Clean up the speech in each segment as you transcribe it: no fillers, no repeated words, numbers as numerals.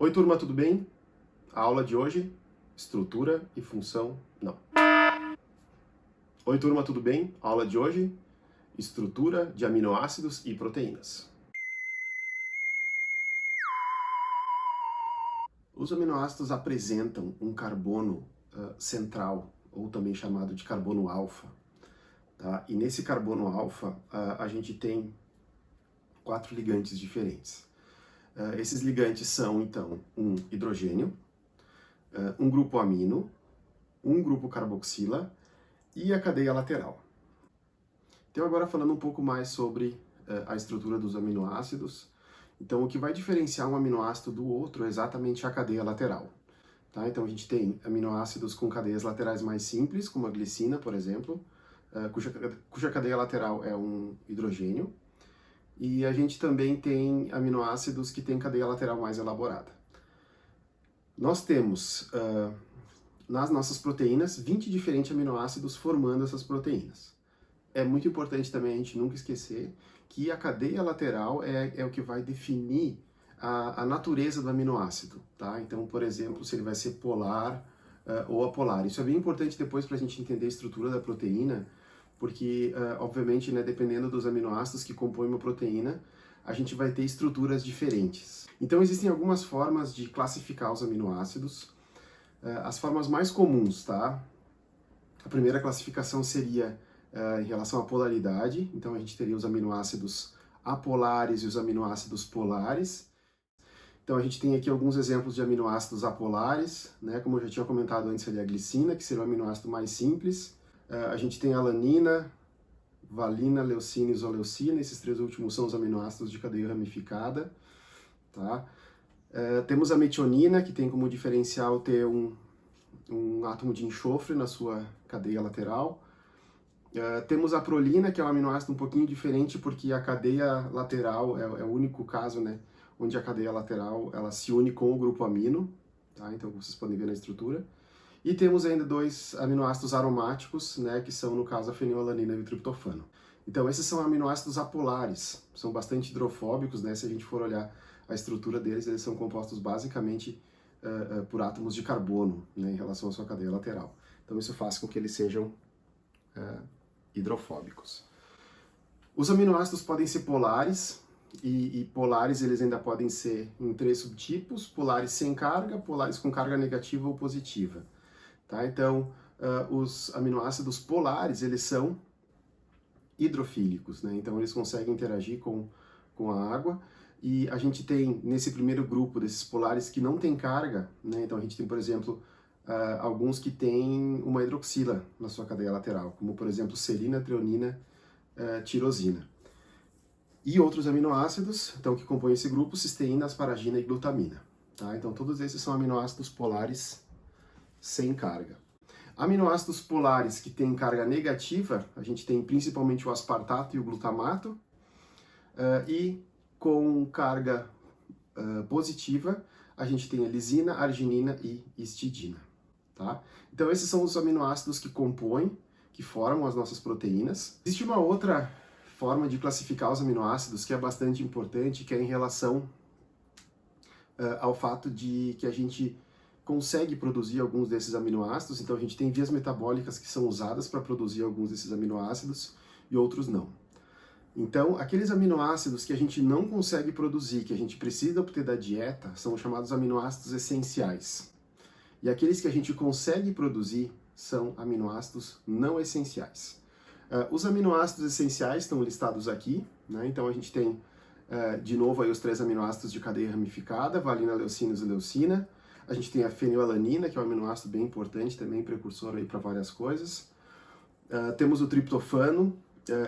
Oi, turma, tudo bem? A aula de hoje, estrutura e função, não. Oi, turma, tudo bem? A aula de hoje, estrutura de aminoácidos e proteínas. Os aminoácidos apresentam um carbono central, ou também chamado de carbono alfa, tá? E nesse carbono alfa, a gente tem 4 ligantes diferentes. Esses ligantes são, então, um hidrogênio, um grupo amino, um grupo carboxila e a cadeia lateral. Então agora falando um pouco mais sobre a estrutura dos aminoácidos. Então o que vai diferenciar um aminoácido do outro é exatamente a cadeia lateral. Tá? Então a gente tem aminoácidos com cadeias laterais mais simples, como a glicina, por exemplo, cuja cadeia lateral é um hidrogênio. E a gente também tem aminoácidos que têm cadeia lateral mais elaborada. Nós temos nas nossas proteínas 20 diferentes aminoácidos formando essas proteínas. É muito importante também a gente nunca esquecer que a cadeia lateral é o que vai definir a natureza do aminoácido, tá? Então, por exemplo, se ele vai ser polar ou apolar. Isso é bem importante depois para a gente entender a estrutura da proteína, porque, obviamente, né, dependendo dos aminoácidos que compõem uma proteína, a gente vai ter estruturas diferentes. Então, existem algumas formas de classificar os aminoácidos. As formas mais comuns, tá? A primeira classificação seria em relação à polaridade. Então a gente teria os aminoácidos apolares e os aminoácidos polares. Então a gente tem aqui alguns exemplos de aminoácidos apolares, né? Como eu já tinha comentado antes ali, a glicina, que seria o aminoácido mais simples. A gente tem a alanina, valina, leucina e isoleucina. Esses três últimos são os aminoácidos de cadeia ramificada, tá? Temos a metionina, que tem como diferencial ter um átomo de enxofre na sua cadeia lateral. Temos a prolina, que é um aminoácido um pouquinho diferente, porque a cadeia lateral é o único caso, né, onde a cadeia lateral ela se une com o grupo amino, tá? Então vocês podem ver na estrutura. E temos ainda dois aminoácidos aromáticos, né, que são, no caso, a fenilalanina e o triptofano. Então esses são aminoácidos apolares, são bastante hidrofóbicos, né, se a gente for olhar a estrutura deles, eles são compostos basicamente por átomos de carbono, né, em relação à sua cadeia lateral. Então isso faz com que eles sejam hidrofóbicos. Os aminoácidos podem ser polares, e polares eles ainda podem ser em 3 subtipos: polares sem carga, polares com carga negativa ou positiva. Tá? Então, os aminoácidos polares, eles são hidrofílicos, né? Então eles conseguem interagir com a água, e a gente tem nesse primeiro grupo desses polares que não tem carga, né? Então a gente tem, por exemplo, alguns que têm uma hidroxila na sua cadeia lateral, como por exemplo serina, treonina, tirosina. E outros aminoácidos, então, que compõem esse grupo: cisteína, asparagina e glutamina. Tá? Então todos esses são aminoácidos polares sem carga. Aminoácidos polares que têm carga negativa, a gente tem principalmente o aspartato e o glutamato, e com carga positiva, a gente tem a lisina, arginina e histidina. Tá? Então esses são os aminoácidos que compõem, que formam as nossas proteínas. Existe uma outra forma de classificar os aminoácidos que é bastante importante, que é em relação ao fato de que a gente consegue produzir alguns desses aminoácidos. Então a gente tem vias metabólicas que são usadas para produzir alguns desses aminoácidos e outros não. Então, aqueles aminoácidos que a gente não consegue produzir, que a gente precisa obter da dieta, são chamados aminoácidos essenciais. E aqueles que a gente consegue produzir são aminoácidos não essenciais. Os aminoácidos essenciais estão listados aqui, né? Então a gente tem, de novo, aí os 3 aminoácidos de cadeia ramificada: valina, leucina e isoleucina. A gente tem a fenilalanina, que é um aminoácido bem importante, também precursor aí para várias coisas. Temos o triptofano,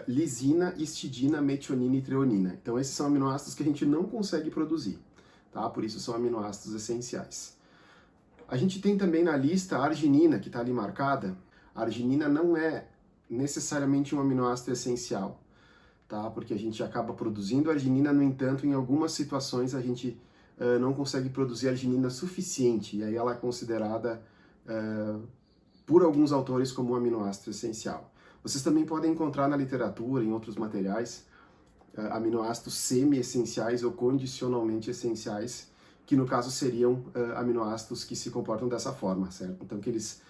lisina, histidina, metionina e treonina. Então esses são aminoácidos que a gente não consegue produzir, tá? Por isso são aminoácidos essenciais. A gente tem também na lista a arginina, que está ali marcada. A arginina não é necessariamente um aminoácido essencial, tá? Porque a gente acaba produzindo arginina, no entanto, em algumas situações a gente não consegue produzir arginina suficiente, e aí ela é considerada por alguns autores como um aminoácido essencial. Vocês também podem encontrar na literatura, em outros materiais, aminoácidos semi-essenciais ou condicionalmente essenciais, que no caso seriam aminoácidos que se comportam dessa forma, certo? Então que eles,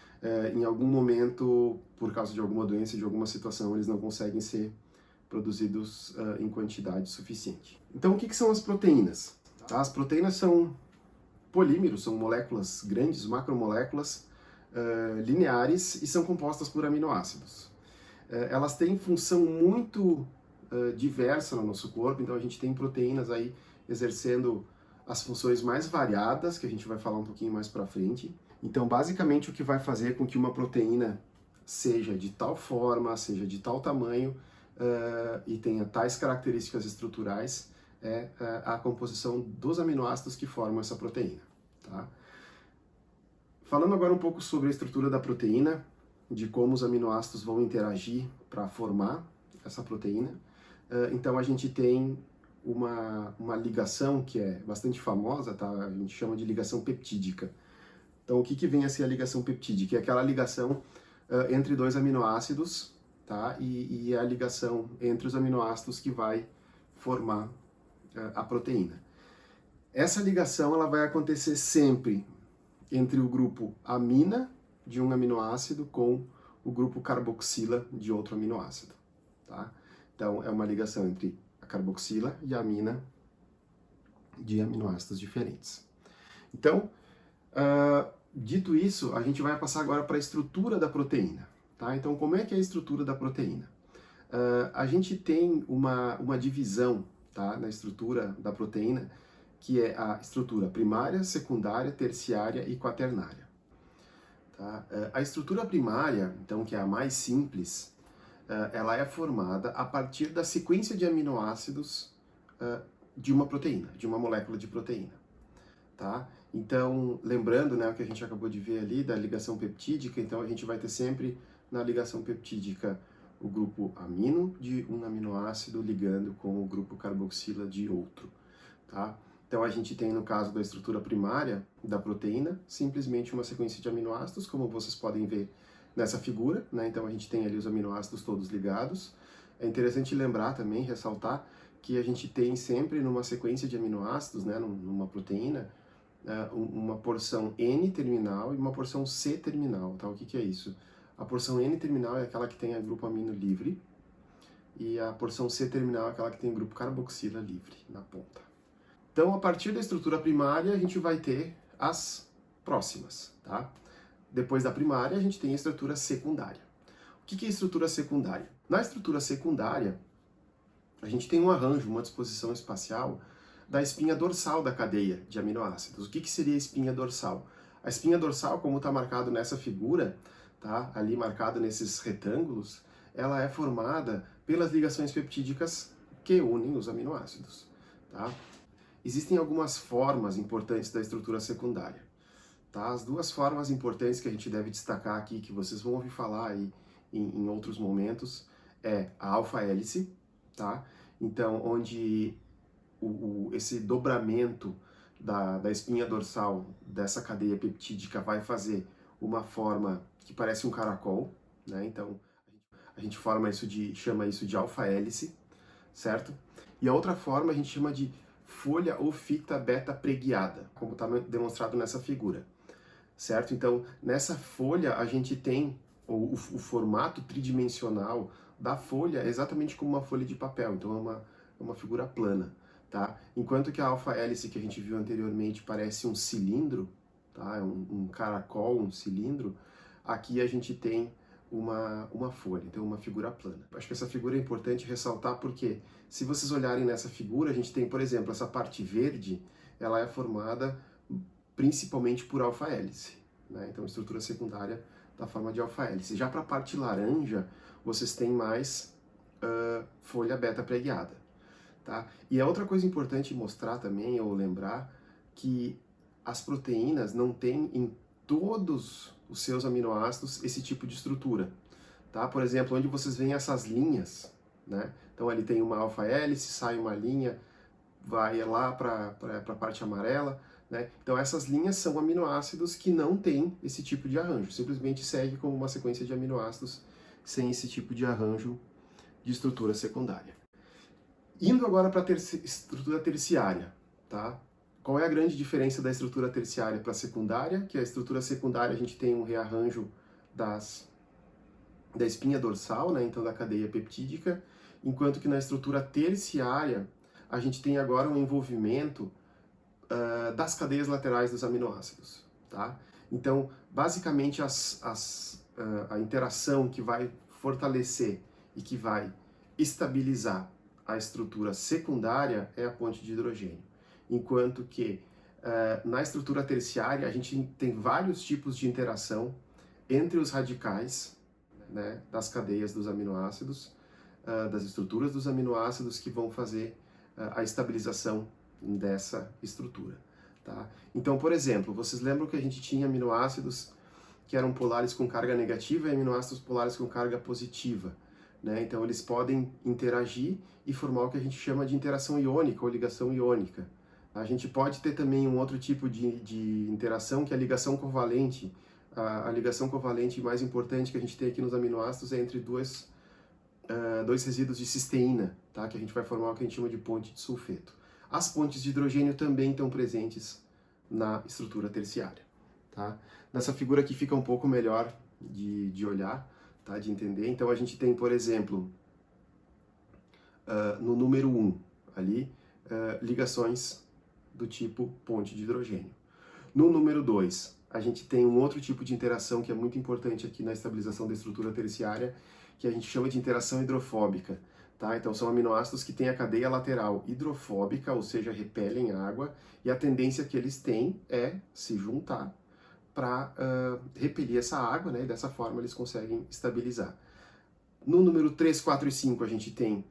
em algum momento, por causa de alguma doença, de alguma situação, eles não conseguem ser produzidos em quantidade suficiente. Então o que são as proteínas? Tá? As proteínas são polímeros, são moléculas grandes, macromoléculas lineares e são compostas por aminoácidos. Elas têm função muito diversa no nosso corpo, então a gente tem proteínas aí exercendo as funções mais variadas, que a gente vai falar um pouquinho mais para frente. Então, basicamente, o que vai fazer com que uma proteína seja de tal forma, seja de tal tamanho e tenha tais características estruturais é a composição dos aminoácidos que formam essa proteína. Tá? Falando agora um pouco sobre a estrutura da proteína, de como os aminoácidos vão interagir para formar essa proteína, então a gente tem uma ligação que é bastante famosa, tá? A gente chama de ligação peptídica. Então o que vem a ser a ligação peptídica? É aquela ligação entre dois aminoácidos, tá? E é a ligação entre os aminoácidos que vai formar a proteína. Essa ligação ela vai acontecer sempre entre o grupo amina de um aminoácido com o grupo carboxila de outro aminoácido. Tá? Então é uma ligação entre a carboxila e a amina de aminoácidos diferentes. Então, dito isso, a gente vai passar agora para a estrutura da proteína. Tá? Então, como é que é a estrutura da proteína? A gente tem uma divisão, tá, na estrutura da proteína, que é a estrutura primária, secundária, terciária e quaternária. Tá? A estrutura primária, então, que é a mais simples, ela é formada a partir da sequência de aminoácidos de uma proteína, de uma molécula de proteína. Tá? Então, lembrando, né, o que a gente acabou de ver ali da ligação peptídica, então a gente vai ter sempre na ligação peptídica o grupo amino de um aminoácido ligando com o grupo carboxila de outro. Tá? Então a gente tem, no caso da estrutura primária da proteína, simplesmente uma sequência de aminoácidos, como vocês podem ver nessa figura, né? Então a gente tem ali os aminoácidos todos ligados. É interessante lembrar também, ressaltar, que a gente tem sempre numa sequência de aminoácidos, né, numa proteína, uma porção N-terminal e uma porção C-terminal. Tá? O que é isso? A porção N-terminal é aquela que tem o grupo amino livre, e a porção C-terminal é aquela que tem o grupo carboxila livre na ponta. Então, a partir da estrutura primária, a gente vai ter as próximas, tá? Depois da primária, a gente tem a estrutura secundária. O que é estrutura secundária? Na estrutura secundária, a gente tem um arranjo, uma disposição espacial da espinha dorsal da cadeia de aminoácidos. O que seria a espinha dorsal? A espinha dorsal, como está marcado nessa figura, tá? Ali marcado nesses retângulos, ela é formada pelas ligações peptídicas que unem os aminoácidos, tá? Existem algumas formas importantes da estrutura secundária. Tá? As duas formas importantes que a gente deve destacar aqui, que vocês vão ouvir falar aí em outros momentos, é a alfa-hélice, tá? Então, onde esse dobramento da espinha dorsal dessa cadeia peptídica vai fazer uma forma que parece um caracol, né? Então, a gente chama isso de alfa-hélice, certo? E a outra forma a gente chama de folha ou fita beta preguiada, como está demonstrado nessa figura, certo? Então, nessa folha a gente tem o formato tridimensional da folha é exatamente como uma folha de papel, então é uma figura plana, tá? Enquanto que a alfa-hélice que a gente viu anteriormente parece um cilindro, tá? Um caracol, um cilindro, aqui a gente tem uma folha, então uma figura plana. Acho que essa figura é importante ressaltar porque, se vocês olharem nessa figura, a gente tem, por exemplo, essa parte verde, ela é formada principalmente por alfa-hélice, né? Então, estrutura secundária da forma de alfa-hélice. Já para a parte laranja, vocês têm mais folha beta preguiada, tá? E a outra coisa importante mostrar também, ou lembrar, que as proteínas não têm em todos os seus aminoácidos esse tipo de estrutura, tá? Por exemplo, onde vocês veem essas linhas, né? Então ali tem uma alfa-hélice, sai uma linha, vai lá para a parte amarela, né? Então essas linhas são aminoácidos que não têm esse tipo de arranjo, simplesmente segue como uma sequência de aminoácidos sem esse tipo de arranjo de estrutura secundária. Indo agora para a estrutura terciária, tá? Qual é a grande diferença da estrutura terciária para a secundária? Que a estrutura secundária a gente tem um rearranjo da espinha dorsal, né, então da cadeia peptídica, enquanto que na estrutura terciária a gente tem agora um envolvimento das cadeias laterais dos aminoácidos, tá? Então, basicamente, a interação que vai fortalecer e que vai estabilizar a estrutura secundária é a ponte de hidrogênio, enquanto que na estrutura terciária a gente tem vários tipos de interação entre os radicais, né, das cadeias dos aminoácidos, das estruturas dos aminoácidos que vão fazer a estabilização dessa estrutura, tá? Então, por exemplo, vocês lembram que a gente tinha aminoácidos que eram polares com carga negativa e aminoácidos polares com carga positiva, né? Então, eles podem interagir e formar o que a gente chama de interação iônica ou ligação iônica. A gente pode ter também um outro tipo de interação, que é a ligação covalente. A ligação covalente mais importante que a gente tem aqui nos aminoácidos é entre dois resíduos de cisteína, tá? Que a gente vai formar o que a gente chama de ponte de sulfeto. As pontes de hidrogênio também estão presentes na estrutura terciária, tá? Nessa figura aqui fica um pouco melhor de olhar, tá? De entender. Então a gente tem, por exemplo, no número 1 ali, ligações do tipo ponte de hidrogênio. No número 2, a gente tem um outro tipo de interação que é muito importante aqui na estabilização da estrutura terciária, que a gente chama de interação hidrofóbica, tá? Então são aminoácidos que têm a cadeia lateral hidrofóbica, ou seja, repelem água, e a tendência que eles têm é se juntar para repelir essa água, né? E dessa forma eles conseguem estabilizar. No número 3, 4 e 5 a gente tem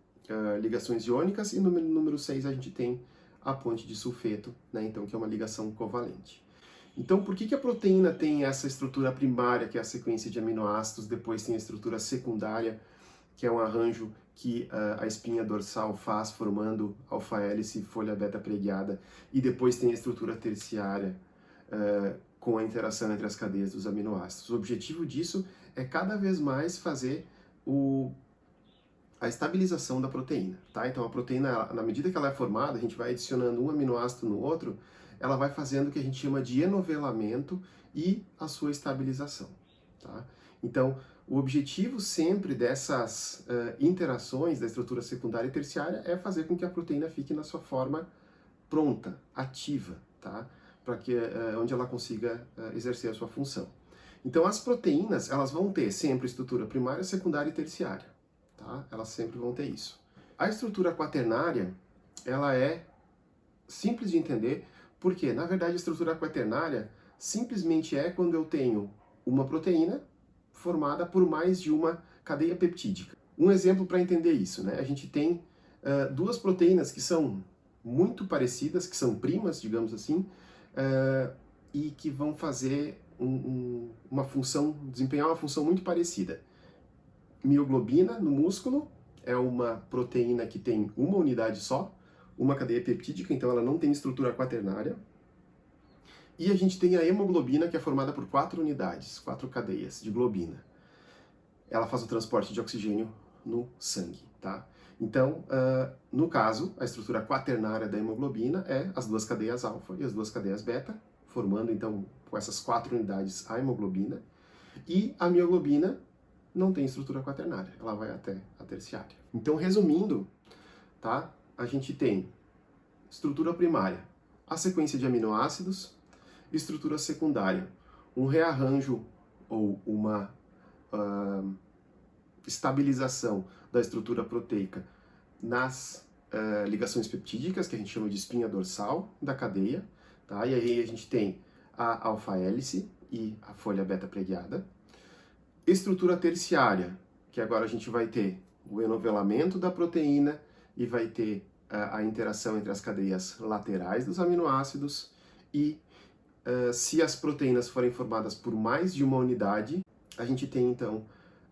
ligações iônicas, e no número 6 a gente tem a ponte de sulfeto, né? Então, que é uma ligação covalente. Então, por que a proteína tem essa estrutura primária, que é a sequência de aminoácidos, depois tem a estrutura secundária, que é um arranjo que a espinha dorsal faz, formando alfa-hélice, folha beta preguiada, e depois tem a estrutura terciária, com a interação entre as cadeias dos aminoácidos. O objetivo disso é cada vez mais fazer a estabilização da proteína, tá? Então, a proteína, na medida que ela é formada, a gente vai adicionando um aminoácido no outro, ela vai fazendo o que a gente chama de enovelamento e a sua estabilização, tá? Então, o objetivo sempre dessas interações da estrutura secundária e terciária é fazer com que a proteína fique na sua forma pronta, ativa, tá? Para que onde ela consiga exercer a sua função. Então, as proteínas, elas vão ter sempre estrutura primária, secundária e terciária, tá? Elas sempre vão ter isso. A estrutura quaternária, ela é simples de entender, porque, na verdade, a estrutura quaternária simplesmente é quando eu tenho uma proteína formada por mais de uma cadeia peptídica. Um exemplo para entender isso, né? A gente tem duas proteínas que são muito parecidas, que são primas, digamos assim, e que vão fazer uma função, desempenhar uma função muito parecida. Mioglobina no músculo é uma proteína que tem uma unidade só, uma cadeia peptídica, então ela não tem estrutura quaternária. E a gente tem a hemoglobina, que é formada por 4 unidades, 4 cadeias de globina. Ela faz o transporte de oxigênio no sangue, tá? Então, no caso, a estrutura quaternária da hemoglobina é as duas cadeias alfa e as duas cadeias beta, formando, então, com essas 4 unidades, a hemoglobina. E a mioglobina não tem estrutura quaternária, ela vai até a terciária. Então, resumindo, tá? A gente tem estrutura primária, a sequência de aminoácidos, estrutura secundária, um rearranjo ou uma estabilização da estrutura proteica nas ligações peptídicas, que a gente chama de espinha dorsal da cadeia, tá? E aí a gente tem a alfa-hélice e a folha beta preguiada. Estrutura terciária, que agora a gente vai ter o enovelamento da proteína e vai ter a interação entre as cadeias laterais dos aminoácidos e se as proteínas forem formadas por mais de uma unidade, a gente tem então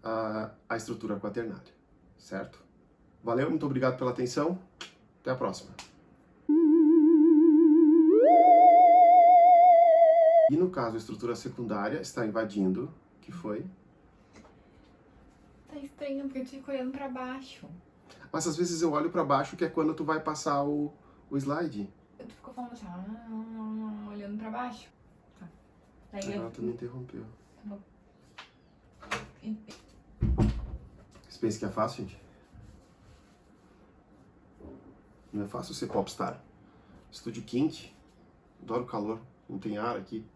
a estrutura quaternária, certo? Valeu, muito obrigado pela atenção, até a próxima. E no caso, a estrutura secundária está invadindo, que foi? Tá estranho, porque eu fico olhando pra baixo. Mas às vezes eu olho para baixo, que é quando tu vai passar o slide. Eu fico falando assim, olhando pra baixo. Tá. Daí Ela tu me interrompeu. Tá bom. Você pensa que é fácil, gente? Não é fácil ser popstar. Estúdio quente, adoro calor, não tem ar aqui.